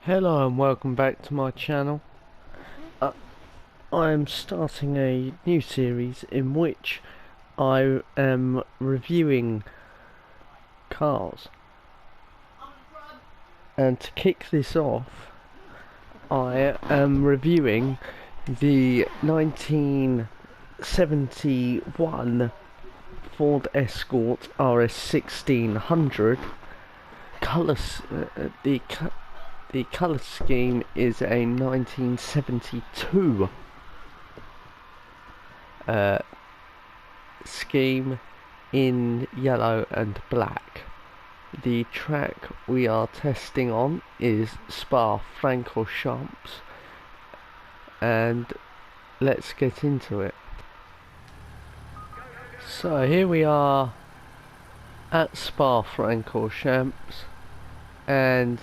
Hello and welcome back to my channel. I am starting a new series in which I am reviewing cars. And to kick this off, I am reviewing the 1971 Ford Escort RS1600. The colour scheme is a 1972 scheme in yellow and black. The track we are testing on is Spa-Francorchamps, and let's get into it. So here we are at Spa-Francorchamps, and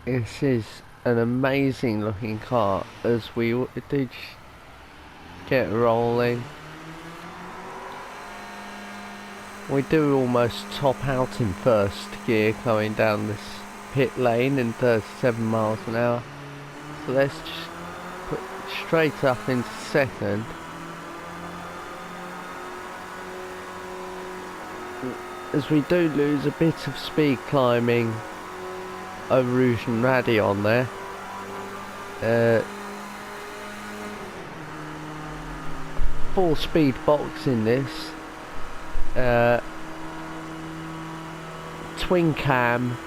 this is an amazing looking car as we do get rolling. We do almost top out in first gear going down this pit lane in 37 miles an hour. So let's just put straight up into second. As we do lose a bit of speed climbing over Rouge and Radi on there. 4-speed box in this. Twin cam,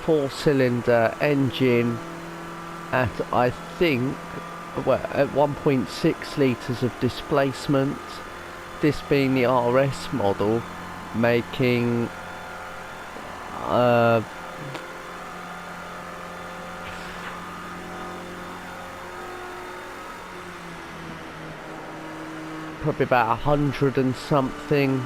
4-cylinder engine at, I think, well, at 1.6 litres of displacement. This being the RS model, making probably about 100 and something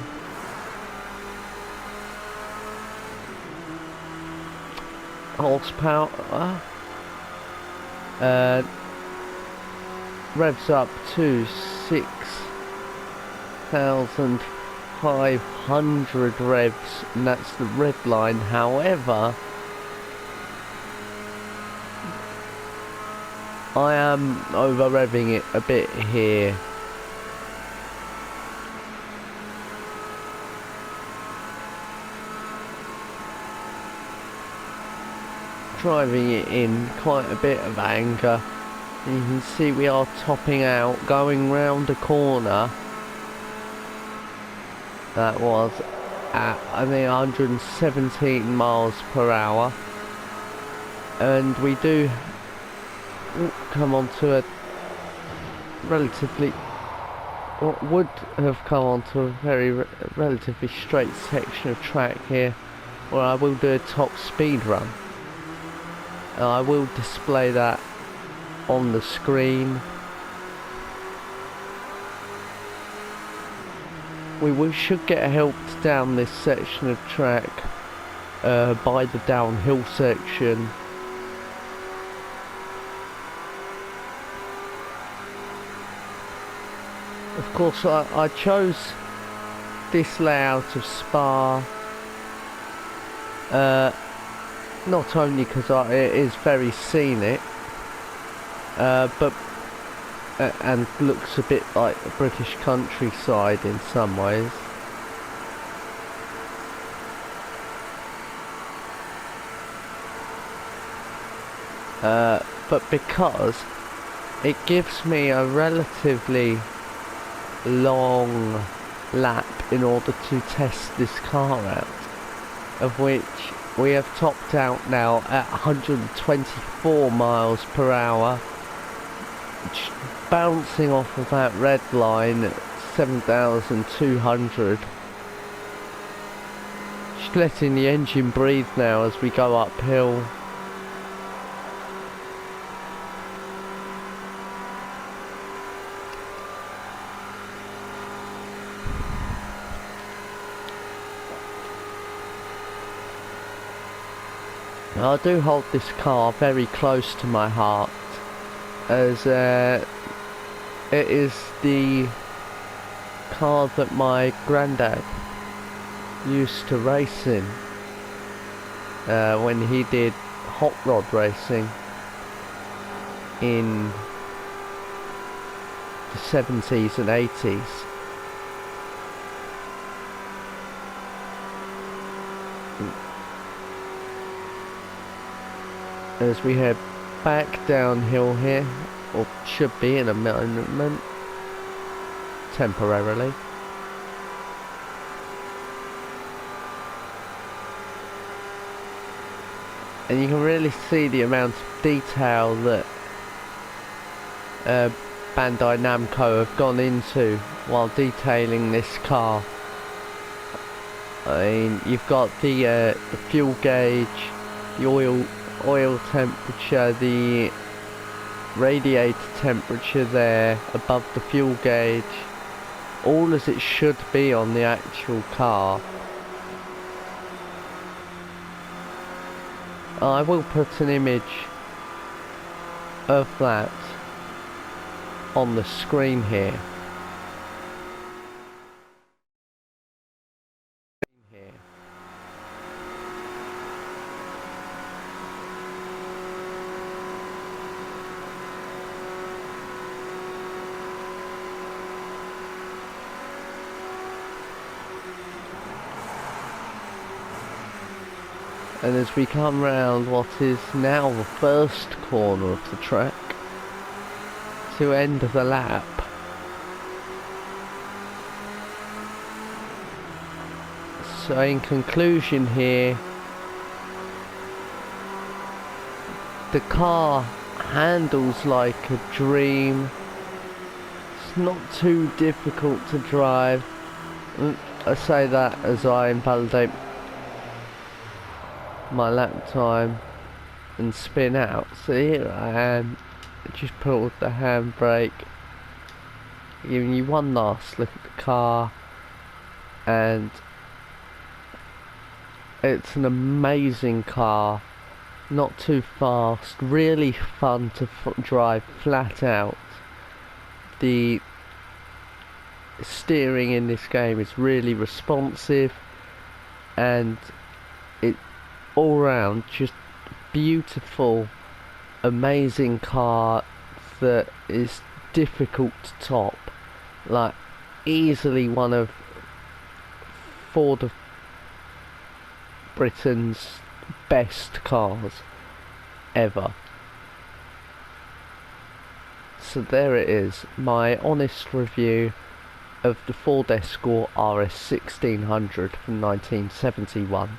horsepower. Revs up to 6,500 revs, and that's the red line. However, I am over revving it a bit here. Driving it in quite a bit of anger. You can see we are topping out, going round a corner. That was at, I think, 117 miles per hour. And we do come onto a relatively, what would have come onto a very relatively straight section of track here, where I will do a top speed run. I will display that on the screen. We should get helped down this section of track by the downhill section. Of course, I chose this layout of Spa not only because it is very scenic, but and looks a bit like the British countryside in some ways. But because it gives me a relatively long lap in order to test this car out, of which we have topped out now at 124 miles per hour, bouncing off of that red line at 7,200. Just letting the engine breathe now as we go uphill. I do hold this car very close to my heart, as it is the car that my granddad used to race in when he did hot rod racing. in the 70s and 80s. As we head back downhill here, or should be in a moment, temporarily. And you can really see the amount of detail that Bandai Namco have gone into while detailing this car. I mean, you've got the fuel gauge, the oil temperature, the radiator temperature there above the fuel gauge, all as it should be on the actual car. I will put an image of that on the screen here. And as we come round what is now the first corner of the track to end the lap, so in conclusion here, the car handles like a dream. It's not too difficult to drive. I say that as I invalidate my lap time and spin out. So here I am, just pulled the handbrake, giving you one last look at the car, and it's an amazing car, not too fast, really fun to drive flat out. The steering in this game is really responsive, and it all round just beautiful, amazing car that is difficult to top. Like, easily one of Ford of Britain's best cars ever. So there it is, my honest review of the Ford Escort RS1600 from 1971.